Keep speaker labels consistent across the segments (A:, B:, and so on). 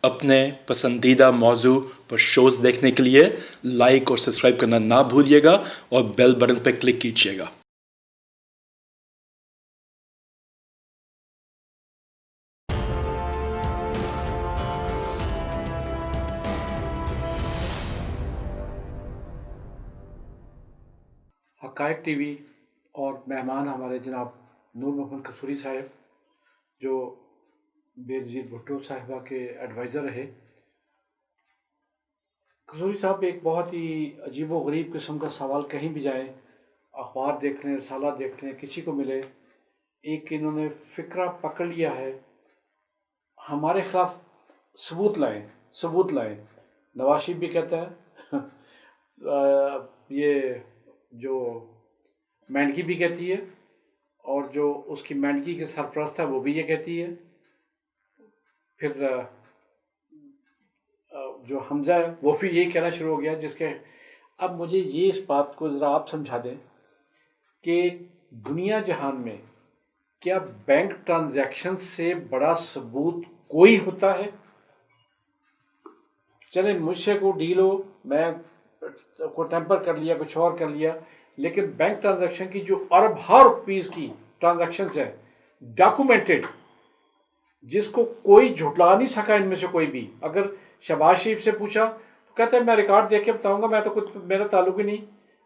A: اپنے پسندیدہ موضوع پر شوز دیکھنے کے لیے لائک اور سبسکرائب کرنا نہ بھولیے گا اور بیل بٹن پہ کلک کیجیے گا۔
B: حقائق ٹی وی اور مہمان ہمارے جناب نور محمد قصوری صاحب جو بے نظیر بھٹو صاحبہ کے ایڈوائزر رہے۔ قصوری صاحب ایک بہت ہی عجیب و غریب قسم کا سوال، کہیں بھی جائیں، اخبار دیکھ لیں، رسالہ دیکھ لیں، کسی کو ملے، ایک انہوں نے فکرہ پکڑ لیا ہے، ہمارے خلاف ثبوت لائیں، ثبوت لائیں۔ نواز شریف بھی کہتا ہے، یہ جو مینڈکی بھی کہتی ہے، اور جو اس کی مینڈکی کے سرپرست ہے وہ بھی یہ کہتی ہے، پھر جو حمزہ ہے وہ بھی یہی کہنا شروع ہو گیا، جس کے اب مجھے یہ اس بات کو ذرا آپ سمجھا دیں کہ دنیا جہان میں کیا بینک ٹرانزیکشن سے بڑا ثبوت کوئی ہوتا ہے؟ چلیں مجھ سے کوئی ڈیل ہو، میں کوئی ٹیمپر کر لیا، کچھ اور کر لیا، لیکن بینک ٹرانزیکشن کی جو ارب ہار روپیز کی ٹرانزیکشنز ہیں ڈاکومنٹڈ، جس کو کوئی جھٹلا نہیں سکا ان میں سے کوئی بھی۔ اگر شہباز شریف سے پوچھا تو کہتا ہے میں ریکارڈ دیکھ کے بتاؤں گا، میں تو کچھ میرا تعلق ہی نہیں۔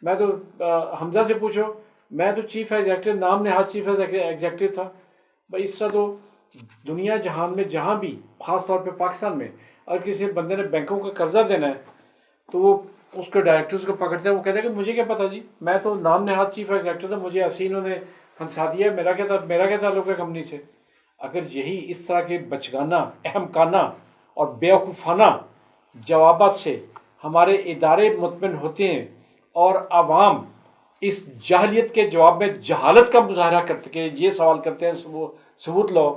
B: میں تو حمزہ سے پوچھو، میں تو چیف ایگزیکٹو، نام نہاد چیف ایگزیکٹو تھا۔ بھائی اس طرح تو دنیا جہان میں جہاں بھی، خاص طور پہ پاکستان میں، اگر کسی بندے نے بینکوں کا قرضہ دینا ہے تو وہ اس کے ڈائریکٹرز کو پکڑتے ہیں، وہ کہتے ہیں کہ مجھے کیا پتا جی، میں تو نام نہاد چیف ایگزیکٹو تھا، مجھے ایسے انہوں نے پھنسا دیا، میرا کیا تعلق ہے کمپنی سے۔ اگر یہی اس طرح کے بچگانہ، احمقانہ اور بیوقوفانہ جوابات سے ہمارے ادارے مطمئن ہوتے ہیں اور عوام اس جاہلیت کے جواب میں جہالت کا مظاہرہ کرتے کہ یہ سوال کرتے ہیں ثبوت لو،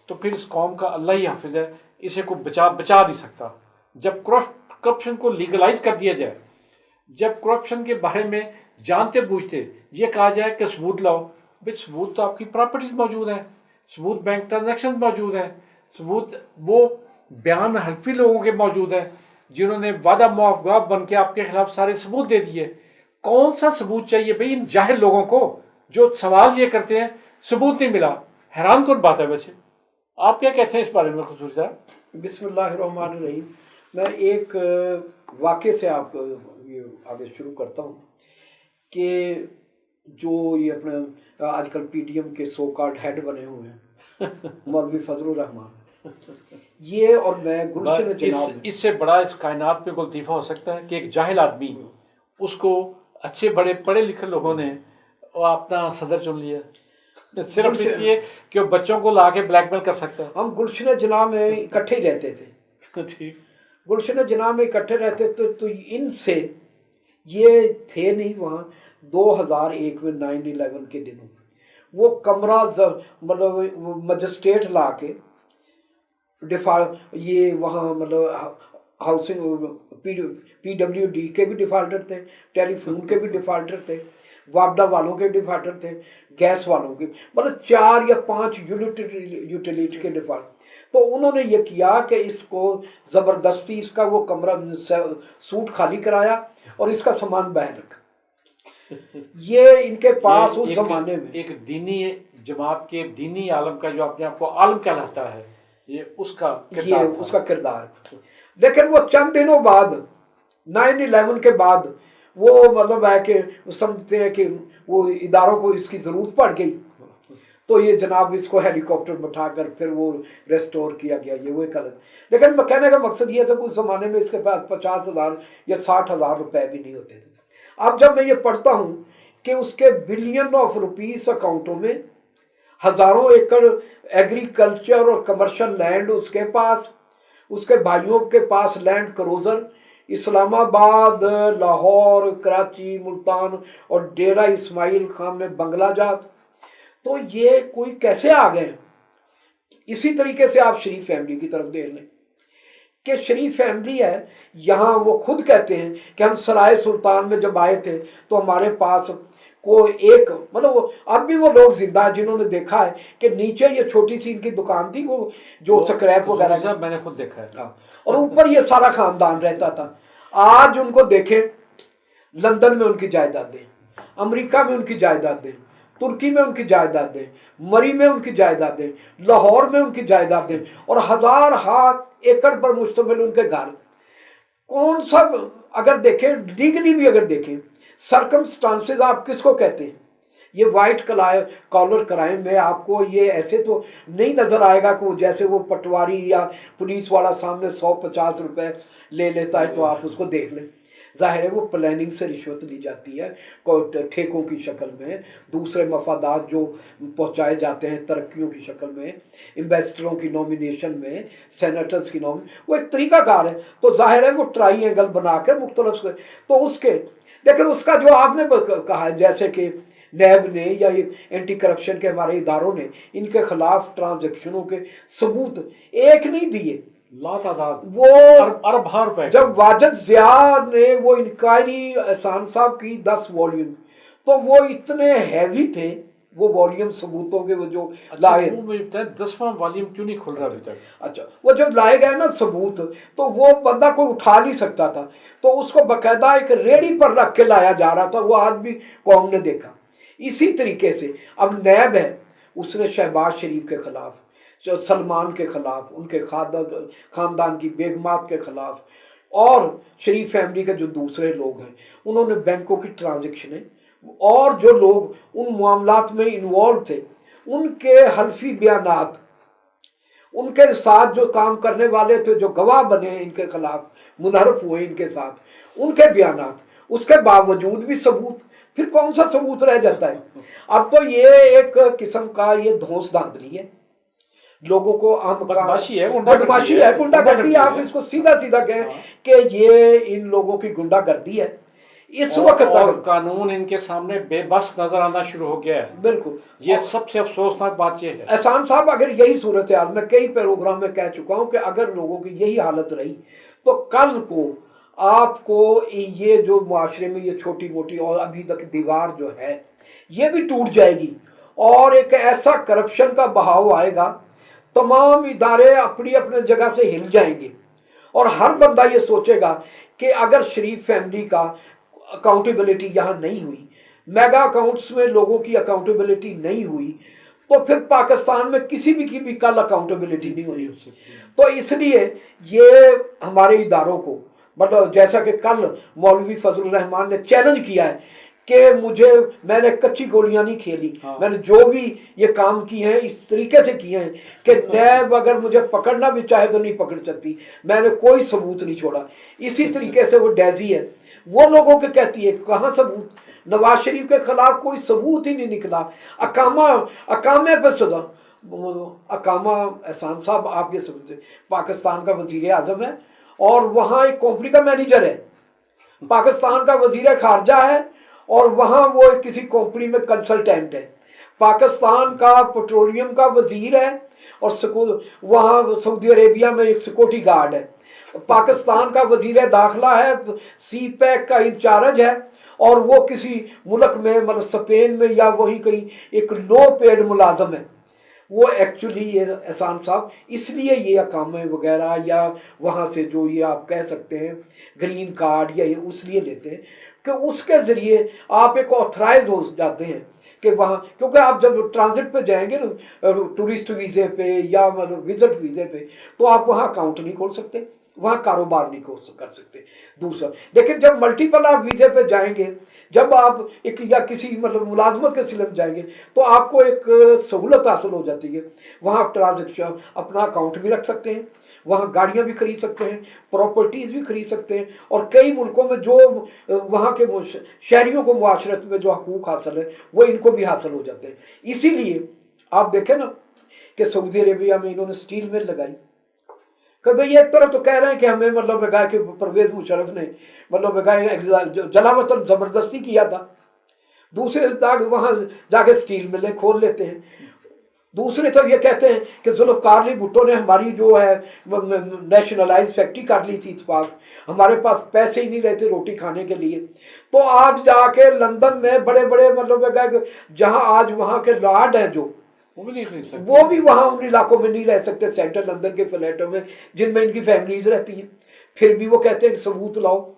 B: تو پھر اس قوم کا اللہ ہی حافظ ہے، اسے کوئی بچا نہیں سکتا۔ جب کرپشن کو لیگلائز کر دیا جائے، جب کرپشن کے بارے میں جانتے بوجھتے یہ کہا جائے کہ ثبوت لاؤ، بھائی ثبوت تو آپ کی پراپرٹیز موجود ہیں، ثبوت بینک ٹرانزیکشن موجود ہیں، ثبوت وہ بیان حلفی لوگوں کے موجود ہیں جنہوں نے وعدہ معاف گواہ بن کے آپ کے خلاف سارے ثبوت دے دیے۔ کون سا ثبوت چاہیے بھائی ان جاہل لوگوں کو جو سوال یہ کرتے ہیں ثبوت نہیں ملا؟ حیران کن بات ہے۔ ویسے آپ کیا کہتے ہیں اس بارے میں قصوری صاحب؟
C: بسم اللہ الرحمن الرحیم۔ میں ایک واقعے سے آپ کو یہ آگے شروع کرتا ہوں کہ جو یہ اپنے آج کل پی ڈی ایم کے سو کارڈ ہیڈ بنے ہوئے ہیں مولوی فضل الرحمان، یہ اور میں گلشن جناب،
B: اس سے بڑا اس کائنات میں کوئی لطیفہ ہو سکتا ہے کہ ایک جاہل آدمی، اس کو اچھے بڑے پڑھے لکھے لوگوں نے اپنا صدر چن لیا صرف اس لیے کہ وہ بچوں کو لا کے بلیک میل کر سکتا ہے۔
C: ہم گلشن جناب میں اکٹھے ہی رہتے تھے،
B: ٹھیک،
C: گلشن جناب میں اکٹھے رہتے تو ان سے یہ تھے نہیں وہاں 2001 میں 9/11 کے دنوں وہ کمرہ مطلب مجسٹریٹ لا کے یہ وہاں مطلب ہاؤسنگ پی ڈبلیو ڈی کے بھی ڈیفالٹر تھے، ٹیلی فون کے بھی ڈیفالٹر تھے، وابڈا والوں کے ڈیفالٹر تھے، گیس والوں کے، مطلب 4 یا 5 یوٹیلیٹی کے ڈیفالٹر۔ تو انہوں نے یہ کیا کہ اس کو زبردستی اس کا وہ کمرہ سوٹ خالی کرایا اور اس کا سامان باہر رکھا۔ یہ ان کے پاس اس زمانے میں
B: ایک دینی جماعت کے دینی عالم کا جو اپنے آپ کو عالم کہلاتا ہے، یہ اس کا
C: کردار۔ لیکن وہ چند دنوں بعد 9/11 کے بعد وہ مطلب ہے کہ سمجھتے ہیں کہ وہ اداروں کو اس کی ضرورت پڑ گئی، تو یہ جناب اس کو ہیلی کاپٹر بٹھا کر پھر وہ ریسٹور کیا گیا، یہ وہ ایک غلط۔ لیکن کہنے کا مقصد یہ تھا کہ اس زمانے میں اس کے پاس 50,000 یا 60,000 روپے بھی نہیں ہوتے تھے۔ اب جب میں یہ پڑھتا ہوں کہ اس کے بلین آف روپیز اکاؤنٹوں میں، ہزاروں ایکڑ ایگریکلچر اور کمرشل لینڈ اس کے پاس، اس کے بھائیوں کے پاس لینڈ کروزر، اسلام آباد، لاہور، کراچی، ملتان اور ڈیرہ اسماعیل خان میں بنگلہ جات، تو یہ کوئی کیسے آ گئے؟ اسی طریقے سے آپ شریف فیملی کی طرف دیکھ لیں کہ شریف فیملی ہے، یہاں وہ خود کہتے ہیں کہ ہم سرائے سلطان میں جب آئے تھے تو ہمارے پاس को एक मतलब वो अब भी वो लोग जिंदा है जिन्होंने देखा है कि नीचे ये छोटी सी इनकी दुकान थी, वो जो स्क्रैप वगैरह
B: साहब मैंने खुद देखा है।
C: हाँ, और ऊपर ये सारा खानदान रहता था। आज उनको देखें, लंदन में उनकी जायदादें, अमेरिका में उनकी जायदादें, तुर्की में उनकी जायदादें, मरी में उनकी जायदादें, लाहौर में उनकी जायदादें, और हजार हाथ एकड़ पर मुश्तमिल उनके घर। कौन सा अगर देखें, लीगली भी अगर देखें, सर्कमस्टांसेस आप किसको कहते हैं? ये वाइट कॉलर क्राइम में आपको ये ऐसे तो नहीं नजर आएगा कि जैसे वो पटवारी या पुलिस वाला सामने 150 रुपए ले लेता है तो आप उसको देख लें। जाहिर है वो प्लानिंग से रिश्वत ली जाती है, ठेकों की शक्ल में, दूसरे मफादात जो पहुंचाए जाते हैं तरक्कियों की शक्ल में, इन्वेस्टरों की नॉमिनेशन में, सेनेटर्स की वो एक तरीकाकार है। तो जाहिर है वो ट्राई एंगल बना के मुख्तलिफ तो उसके, लेकिन उसका जो आपने कहा है जैसे कि नैब ने या ये एंटी करप्शन के हमारे इदारों ने इनके खिलाफ ट्रांजैक्शनों के सबूत एक नहीं दिए,
B: लातादाद,
C: वो
B: अरब रुपए।
C: जब वाजिद जिया ने वो इंक्वायरी एहसान साहब की 10 वॉल्यूम, तो वो इतने हैवी थे वो वॉल्यूम सबूतों के, वो जो लाए
B: 10वां वॉल्यूम क्यों नहीं खुल रहा अभी तक?
C: अच्छा, वो जब लाए गए ना सबूत, तो वो बंदा कोई उठा नहीं सकता था, तो उसको बकायदा एक रेडी पर रख के लाया जा रहा था, वो आज भी कौम ने देखा। इसी तरीके से अब नैब है, उसने शहबाज शरीफ के खिलाफ, जो सलमान के खिलाफ, उनके खानदान की बेगमात के खिलाफ, और शरीफ फैमिली के जो दूसरे लोग हैं, उन्होंने बैंकों की ट्रांजैक्शनें और जो लोग उन मामलात में इन्वॉल्व थे उनके हल्फी बयानात, उनके साथ जो काम करने वाले थे, जो गवाह बने इनके खिलाफ, मुनहरफ हुए इनके साथ, उनके बयानात, उसके बावजूद भी सबूत, फिर कौन सा सबूत रह जाता है? अब तो ये एक किस्म का ये धौंस धांधली है, लोगों को
B: बदमाशी है,
C: गुंडागर्दी है। आप इसको सीधा सीधा कहें कि ये इन लोगों की गुंडागर्दी है। इस वक्त
B: और कानून इनके सामने बेबस नजर आना शुरू हो गया है।
C: बिल्कुल,
B: ये सबसे अफसोसनाक बात ये है।
C: एहसान साहब, अगर यही सूरत हाल, मैं कई प्रोग्राम में कह चुका हूं कि अगर लोगों की यही हालत रही तो कल को आपको ये जो मुआशरे में ये छोटी मोटी और अभी तक दीवार जो है ये भी टूट जाएगी, और एक ऐसा करप्शन का बहाव आएगा, तमाम इदारे अपनी अपने जगह से हिल जाएंगे, और हर बंदा ये सोचेगा कि अगर शरीफ फैमिली का अकाउंटेबिलिटी यहाँ नहीं हुई, मेगा अकाउंट्स में लोगों की अकाउंटेबिलिटी नहीं हुई, तो फिर पाकिस्तान में किसी भी की भी कल अकाउंटेबिलिटी नहीं होनी। तो इसलिए ये हमारे इदारों को, मतलब जैसा कि कल मौलवी फजलुर रहमान ने चैलेंज किया है कि मैंने कच्ची गोलियां नहीं खेली, मैंने जो भी ये काम किए हैं इस तरीके से किए हैं कि नैब अगर मुझे पकड़ना भी चाहे तो नहीं पकड़ सकती, मैंने कोई सबूत नहीं छोड़ा। इसी तरीके से वो डेजी है, वो लोगों के कहती है कहाँ सबूत, नवाज शरीफ के खिलाफ कोई सबूत ही नहीं निकला, अकामे पे सजा। अकामा, एहसान साहब आप ये समझते, पाकिस्तान का वजीर आजम है और वहाँ एक कंपनी का मैनेजर है, पाकिस्तान का वजीर खारजा है और वहाँ वो किसी कंपनी में कंसल्टेंट है, पाकिस्तान का पेट्रोलियम का वजीर है और वहाँ सऊदी अरेबिया में एक सिक्योरिटी गार्ड है, पाकिस्तान का वजीर दाखिला है, सी पैक का इंचार्ज है, और वो किसी मुल्क में मतलब स्पेन में या वही कहीं एक लो पेड मुलाजम है। वो एक्चुअली ये एहसान साहब इसलिए ये अकामे वगैरह या वहाँ से जो ये आप कह सकते हैं ग्रीन कार्ड या ये उसलिए लेते हैं कि उसके ज़रिए आप एक ऑथराइज हो जाते हैं कि वहाँ, क्योंकि आप जब ट्रांजिट पे जाएंगे ना टूरिस्ट वीज़े पे या मतलब विजिट वीज़े पे, तो आप वहाँ अकाउंट नहीं खोल सकते, वहाँ कारोबार नहीं कर सकते दूसरा। लेकिन जब मल्टीपल आप वीज़े पे जाएंगे, जब आप एक या किसी मतलब मुलाजमत के सिलसिले में जाएंगे, तो आपको एक सहूलत हासिल हो जाती है, वहाँ आप ट्रांजेक्शन अपना अकाउंट भी रख सकते हैं, वहाँ गाड़ियाँ भी खरीद सकते हैं, प्रॉपर्टीज़ भी खरीद सकते हैं, और कई मुल्कों में जो वहाँ के शहरियों को मुआशरत में जो हकूक़ हासिल है वो इनको भी हासिल हो जाते हैं। इसीलिए आप देखें ना कि सऊदी अरेबिया में इन्होंने स्टील मिल लगाई, कि भाई एक तरफ तो कह रहे हैं कि हमें मतलब लगाए कि परवेज़ मुशर्रफ ने मतलब लगाए जलावतन ज़बरदस्ती किया था, दूसरे दाग वहाँ जाके स्टील मिलें खोल लेते हैं। दूसरे तो ये कहते हैं कि जुल्फ़िकार अली भुट्टो ने हमारी जो है नेशनलाइज फैक्ट्री कर ली थी इत्तेफाक, हमारे पास पैसे ही नहीं रहते रोटी खाने के लिए। तो आप जाके लंदन में बड़े बड़े मतलब जहाँ आज वहाँ के लॉर्ड हैं जो,
B: वो भी नहीं खरीद सकते,
C: वो भी वहाँ उन इलाकों में नहीं रह सकते, सेंट्रल लंदन के फ्लैटों में जिनमें इनकी फैमिलीज रहती हैं। फिर भी वो कहते हैं कि सबूत लाओ।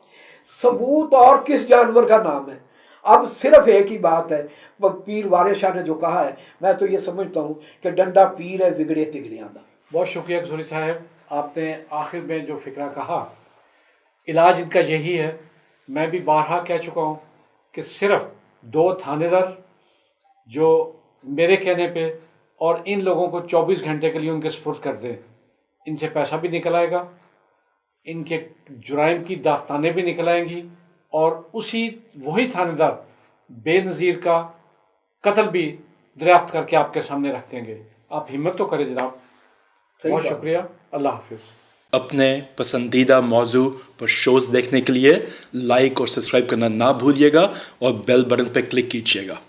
C: सबूत और किस जानवर का नाम है? अब सिर्फ एक ही बात है, पीर वारिस शाह ने जो कहा है, मैं तो ये समझता हूँ कि डंडा पीर है बिगड़े तिगड़ियाँ दा।
B: बहुत शुक्रिया कसूरी साहब, आपने आखिर में जो फिक्रा कहा, इलाज इनका यही है। मैं भी बारहा कह चुका हूँ कि सिर्फ 2 थानेदार जो मेरे कहने पे और इन लोगों को 24 घंटे के लिए उनके सुपुर्द कर दें, इनसे पैसा भी निकल आएगा, इनके जुराइम की दास्तानें भी निकल आएंगी, और वही थानेदार बेनज़ीर का कत्ल भी दरियाफ्त करके आपके सामने रख देंगे। आप हिम्मत तो करें जनाब। बहुत शुक्रिया, अल्लाह हाफिज़।
A: अपने पसंदीदा मौजू पर शोज़ देखने के लिए लाइक और सब्सक्राइब करना ना भूलिएगा और बेल बटन पर क्लिक कीजिएगा।